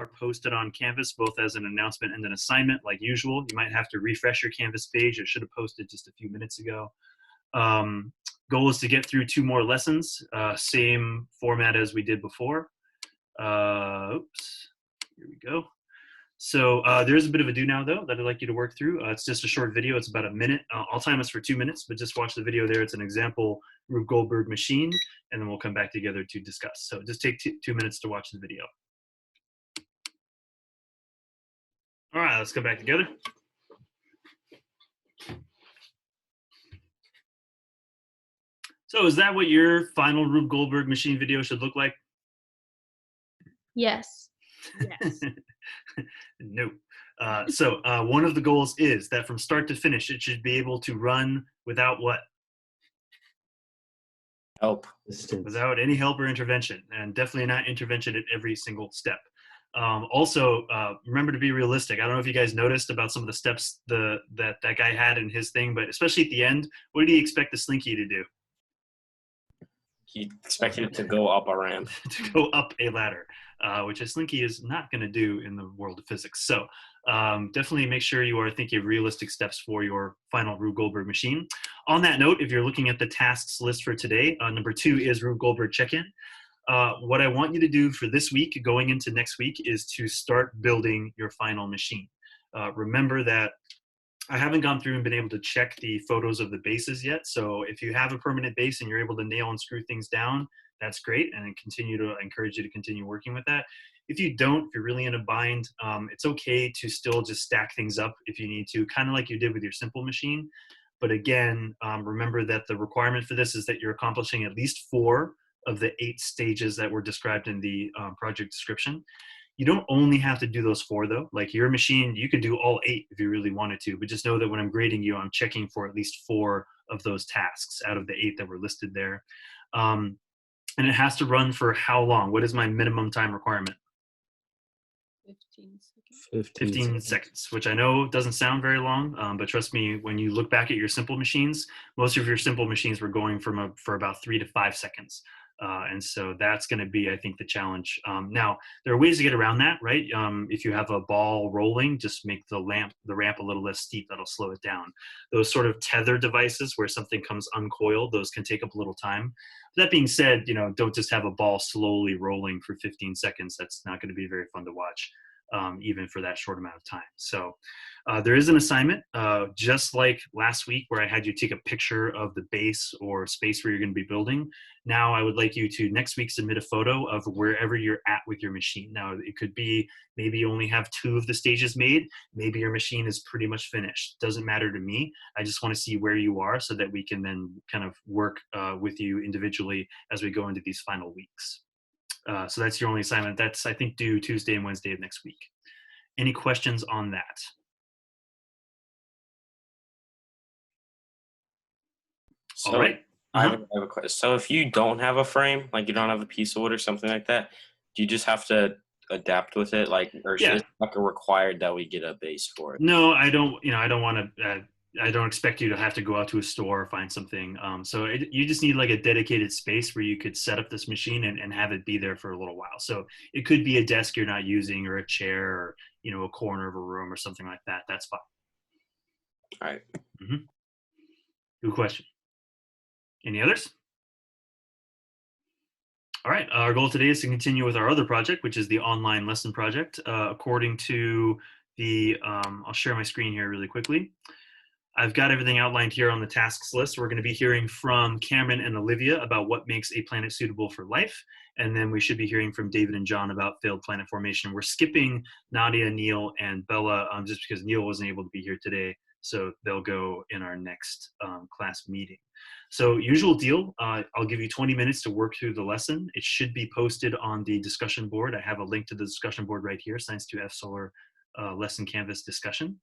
are posted on Canvas, both as an announcement and an assignment, like usual. You might have to refresh your Canvas page. It should have posted just a few minutes ago. Goal is to get through 2 more lessons, same format as we did before. Oops, here we go. So there's a bit of a do now, though, that I'd like you to work through. It's just a short video. It's about a minute. I'll time us for 2 minutes, but just watch the video there. It's an example Rube Goldberg machine, and then we'll come back together to discuss. So just take 2 minutes to watch the video. All right, let's come back together. So is that what your final Rube Goldberg machine video should look like? Yes. Yes. No. So one of the goals is that from start to finish, it should be able to run without what? Help. Without any help or intervention, and definitely not intervention at every single step. Also, remember to be realistic. I don't know if you guys noticed about some of the steps that guy had in his thing, but especially at the end, what did he expect the Slinky to do? He expected it to go up a ramp. To go up a ladder, which a Slinky is not going to do in the world of physics. So definitely make sure you are thinking of realistic steps for your final Rube Goldberg machine. On that note, if you're looking at the tasks list for today, number 2 is Rube Goldberg check-in. What I want you to do for this week, going into next week, is to start building your final machine. Remember that I haven't gone through and been able to check the photos of the bases yet. So if you have a permanent base and you're able to nail and screw things down, that's great. And I encourage you to continue working with that. If you don't, if you're really in a bind, it's okay to still just stack things up if you need to, kind of like you did with your simple machine. But again, remember that the requirement for this is that you're accomplishing at least 4 of the 8 stages that were described in the project description. You don't only have to do those 4, though. Like your machine, you could do all 8 if you really wanted to, but just know that when I'm grading you, I'm checking for at least 4 of those tasks out of the 8 that were listed there. And it has to run for how long? What is my minimum time requirement? 15 seconds. 15 seconds, which I know doesn't sound very long, but trust me, when you look back at your simple machines, most of your simple machines were going for about 3 to 5 seconds. And so that's going to be, I think, the challenge. Now, there are ways to get around that, right? If you have a ball rolling, just make the ramp a little less steep. That'll slow it down. Those sort of tether devices where something comes uncoiled, those can take up a little time. That being said, don't just have a ball slowly rolling for 15 seconds. That's not going to be very fun to watch, even for that short amount of time. So there is an assignment, just like last week where I had you take a picture of the base or space where you're going to be building. Now I would like you to next week submit a photo of wherever you're at with your machine. Now it could be maybe you only have 2 of the stages made. Maybe your machine is pretty much finished. Doesn't matter to me. I just want to see where you are so that we can then kind of work with you individually as we go into these final weeks. So that's your only assignment. That's, I think, due Tuesday and Wednesday of next week. Any questions on that? So, all right. I have a question. So if you don't have a frame, like you don't have a piece of wood or something like that, do you just have to adapt with it? Or is it like required that we get a base for it? No, I don't. I don't want to. I don't expect you to have to go out to a store or find something. So you just need like a dedicated space where you could set up this machine and have it be there for a little while. So it could be a desk you're not using, or a chair, or a corner of a room or something like that. That's fine. All right. Mm-hmm. Good question. Any others? All right, our goal today is to continue with our other project, which is the online lesson project. According to the, I'll share my screen here really quickly. I've got everything outlined here on the tasks list. We're going to be hearing from Cameron and Olivia about what makes a planet suitable for life. And then we should be hearing from David and John about failed planet formation. We're skipping Nadia, Neil, and Bella just because Neil wasn't able to be here today. So they'll go in our next class meeting. So usual deal, I'll give you 20 minutes to work through the lesson. It should be posted on the discussion board. I have a link to the discussion board right here, Sci2F Solar Lesson Canvas discussion.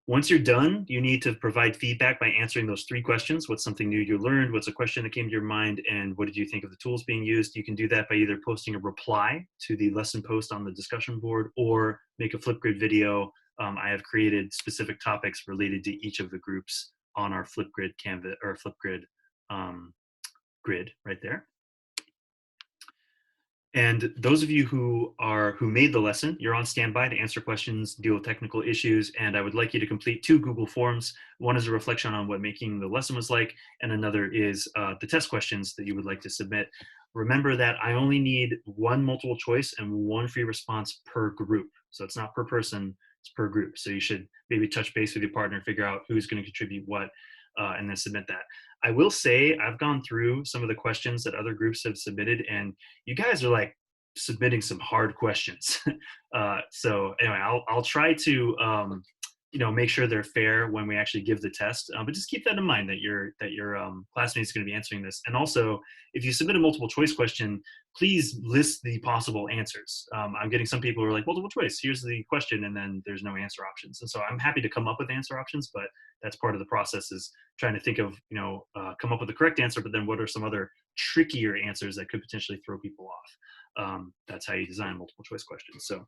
Once you're done, you need to provide feedback by answering those 3 questions. What's something new you learned? What's a question that came to your mind? And what did you think of the tools being used? You can do that by either posting a reply to the lesson post on the discussion board or make a Flipgrid video. I have created specific topics related to each of the groups on our Flipgrid Canvas or Flipgrid grid right there. And those of you who made the lesson, you're on standby to answer questions, deal with technical issues, and I would like you to complete 2 Google Forms. One is a reflection on what making the lesson was like, and another is the test questions that you would like to submit. Remember that I only need 1 multiple choice and 1 free response per group. So it's not per person, it's per group. So you should maybe touch base with your partner, figure out who's going to contribute what, and then submit that. I will say I've gone through some of the questions that other groups have submitted, and you guys are like submitting some hard questions. So anyway, I'll try to make sure they're fair when we actually give the test. But just keep that in mind that your classmates going to be answering this. And also, if you submit a multiple choice question, please list the possible answers. I'm getting some people who are like, multiple choice, here's the question, and then there's no answer options. And so I'm happy to come up with answer options, but that's part of the process, is trying to think of, come up with the correct answer, but then what are some other trickier answers that could potentially throw people off. That's how you design multiple choice questions. So,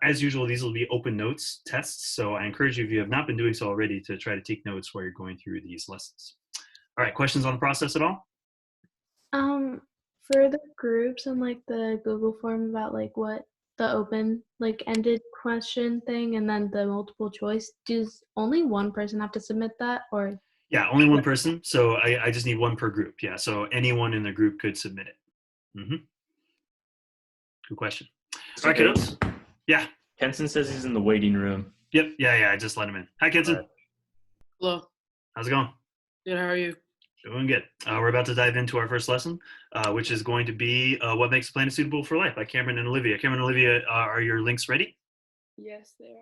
as usual, these will be open notes tests. So I encourage you, if you have not been doing so already, to try to take notes while you're going through these lessons. All right, questions on the process at all? For the groups and like the Google form about like what the open like ended question thing and then the multiple choice, does only one person have to submit that, or? Yeah, only one person. So I just need 1 per group. Yeah, so anyone in the group could submit it. Mm-hmm. Good question. All right, kiddos. Yeah. Kenson says he's in the waiting room. Yep. Yeah. I just let him in. Hi, Kenson. Right. Hello. How's it going? Good. How are you? Doing good. We're about to dive into our first lesson, which is going to be What Makes a Planet Suitable for Life by Cameron and Olivia. Cameron and Olivia, are your links ready? Yes, they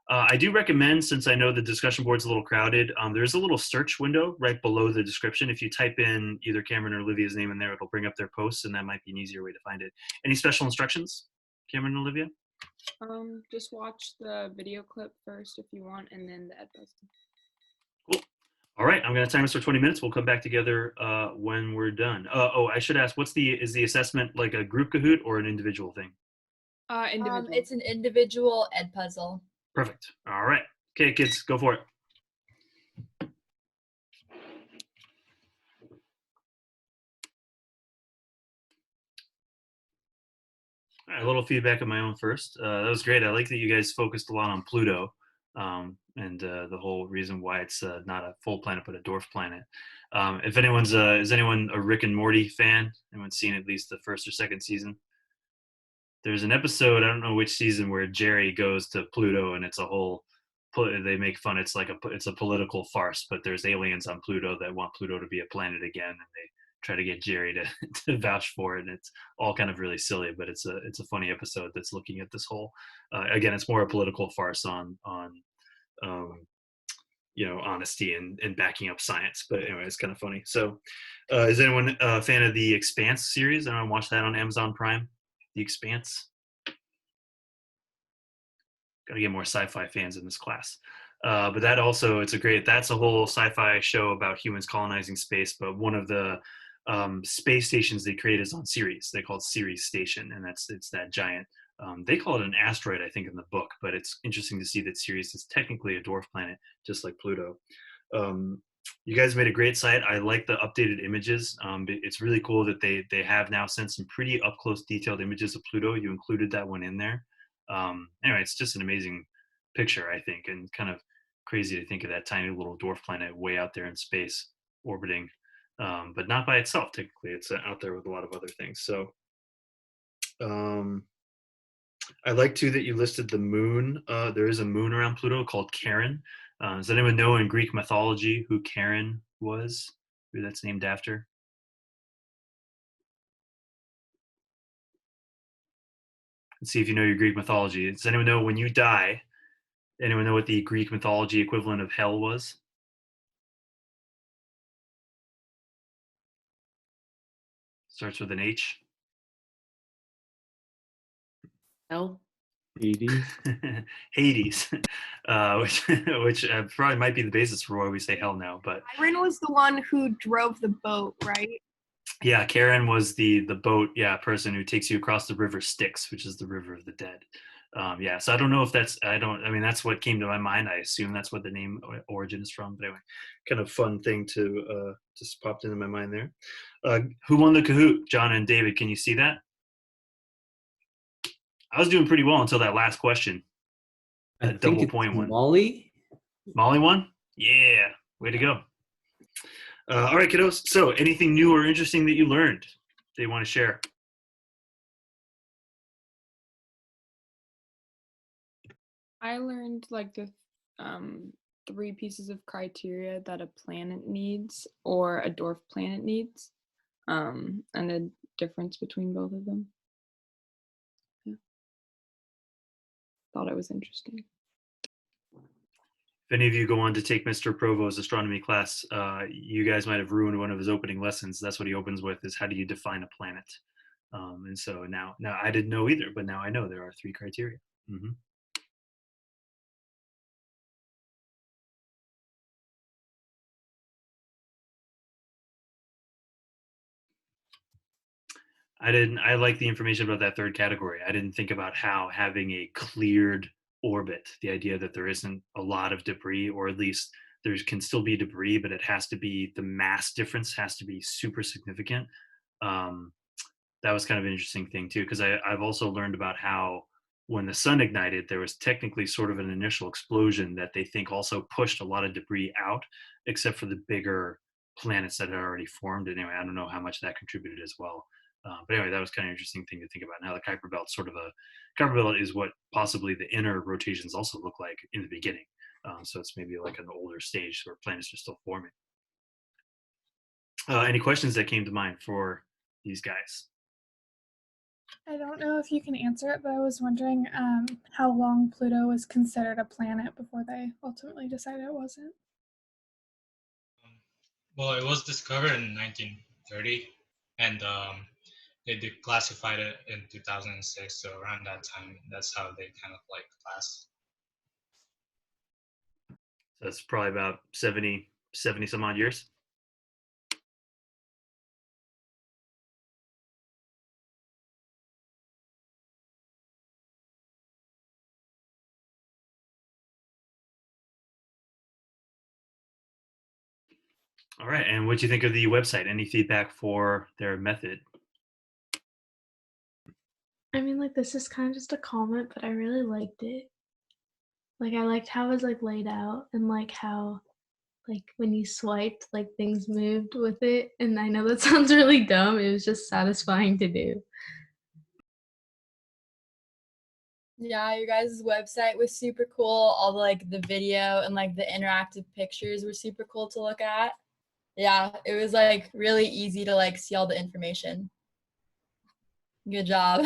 are. I do recommend, since I know the discussion board's a little crowded, there's a little search window right below the description. If you type in either Cameron or Olivia's name in there, it'll bring up their posts, and that might be an easier way to find it. Any special instructions, Cameron and Olivia? Just watch the video clip first if you want, and then the ed lesson. Cool. All right, I'm going to time us for 20 minutes. We'll come back together when we're done. I should ask, is the assessment like a group Kahoot or an individual thing? Individual. It's an individual ed puzzle. Perfect. All right. Okay, kids, go for it. All right, a little feedback of my own first. That was great. I like that you guys focused a lot on Pluto and the whole reason why it's not a full planet but a dwarf planet. If anyone's, is anyone a Rick and Morty fan? Anyone seen at least the first or second season? There's an episode, I don't know which season, where Jerry goes to Pluto and it's a whole, they make fun, it's a political farce, but there's aliens on Pluto that want Pluto to be a planet again, and they try to get Jerry to vouch for it, and it's all kind of really silly, but it's a funny episode that's looking at this whole, again, it's more a political farce on honesty and backing up science, but anyway, it's kind of funny. So is anyone a fan of the Expanse series? Anyone watch that on Amazon Prime? The Expanse? Got to get more sci-fi fans in this class. But that also, that's a whole sci-fi show about humans colonizing space, but one of the space stations they create is on Ceres. They call it Ceres Station, and it's that giant, they call it an asteroid, I think, in the book, but it's interesting to see that Ceres is technically a dwarf planet, just like Pluto. You guys made a great site. I like the updated images. It's really cool that they have now sent some pretty up-close detailed images of Pluto. You included that one in there. Anyway, it's just an amazing picture, I think, and kind of crazy to think of that tiny little dwarf planet way out there in space orbiting, but not by itself. Technically, it's out there with a lot of other things. So I like too that you listed the moon. There is a moon around Pluto called Charon. Does anyone know in Greek mythology who Charon was? Who that's named after? Let's see if you know your Greek mythology. Does anyone know, when you die, anyone know what the Greek mythology equivalent of hell was? Starts with an H. Hell. Hades. Hades, which probably might be the basis for why we say hell now. But Chiron was the one who drove the boat, right? yeah, Charon was the boat person who takes you across the river Styx, which is the river of the dead. Yeah, so I don't know if I mean, that's what came to my mind. I assume that's what the name origin is from. But anyway, kind of fun thing to just popped into my mind there. Who won the Kahoot? John and David, can you see that? I was doing pretty well until that last question. I That think double it's point one. Molly. Molly won? Yeah, way to go. All right, kiddos. So anything new or interesting that you learned that you want to share? I learned like the 3 pieces of criteria that a planet needs or a dwarf planet needs, and the difference between both of them. Yeah. Thought it was interesting. If any of you go on to take Mr. Provo's astronomy class, you guys might have ruined one of his opening lessons. That's what he opens with: is how do you define a planet? And so now I didn't know either, but now I know there are 3 criteria. Mm-hmm. I like the information about that 3rd category. I didn't think about how having a cleared orbit, the idea that there isn't a lot of debris, or at least there can still be debris, but it has to be, the mass difference has to be super significant. That was kind of an interesting thing too, because I've also learned about how when the sun ignited, there was technically sort of an initial explosion that they think also pushed a lot of debris out, except for the bigger planets that had already formed. Anyway, I don't know how much that contributed as well. But anyway, that was kind of an interesting thing to think about. Now the Kuiper Belt Kuiper Belt is what possibly the inner rotations also look like in the beginning. So it's maybe like an older stage where planets are still forming. Any questions that came to mind for these guys? I don't know if you can answer it, but I was wondering how long Pluto was considered a planet before they ultimately decided it wasn't. Well, it was discovered in 1930, and they declassified it in 2006. So around that time, that's how they kind of like class. So that's probably about 70 some odd years. All right, and what do you think of the website? Any feedback for their method? I mean, like, this is kind of just a comment, but I really liked it. Like, I liked how it was, like, laid out, and, like, how, like, when you swiped, like, things moved with it, and I know that sounds really dumb, it was just satisfying to do. Yeah, your guys' website was super cool. All the like the video and like the interactive pictures were super cool to look at. Yeah, it was like really easy to like see all the information. Good job.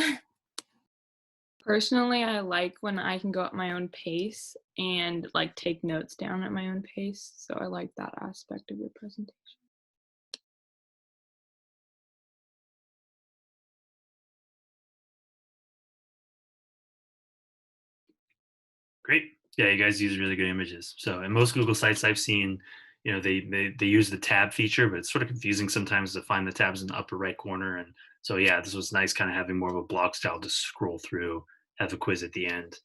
Personally, I like when I can go at my own pace and like take notes down at my own pace. So I like that aspect of your presentation. Great. Yeah, you guys use really good images. So in most Google sites I've seen, you know, they use the tab feature, but it's sort of confusing sometimes to find the tabs in the upper right corner. And so yeah, this was nice, kind of having more of a blog style to scroll through, have a quiz at the end,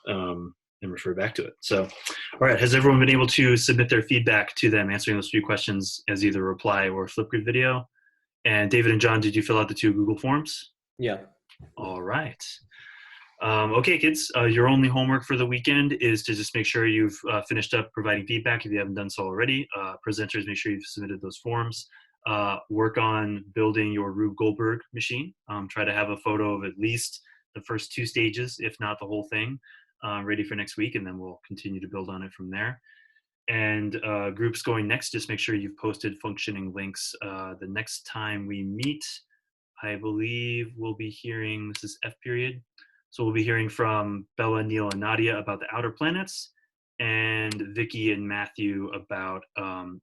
and refer back to it. So, all right, has everyone been able to submit their feedback to them, answering those 3 questions as either a reply or a Flipgrid video? And David and John, did you fill out the 2 Google Forms? Yeah. All right. Okay, kids, your only homework for the weekend is to just make sure you've finished up providing feedback if you haven't done so already. Presenters, make sure you've submitted those forms. Work on building your Rube Goldberg machine. Try to have a photo of at least the first 2 stages, if not the whole thing, ready for next week, and then we'll continue to build on it from there. And groups going next, just make sure you've posted functioning links. The next time we meet, I believe we'll be hearing, this is F period, so we'll be hearing from Bella, Neil, and Nadia about the outer planets, and Vicky and Matthew about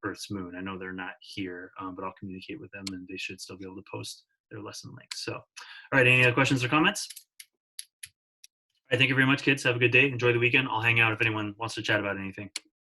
Earth's moon. I know they're not here, but I'll communicate with them, and they should still be able to post their lesson links. So, all right, any other questions or comments? All right, thank you very much, kids. Have a good day. Enjoy the weekend. I'll hang out if anyone wants to chat about anything.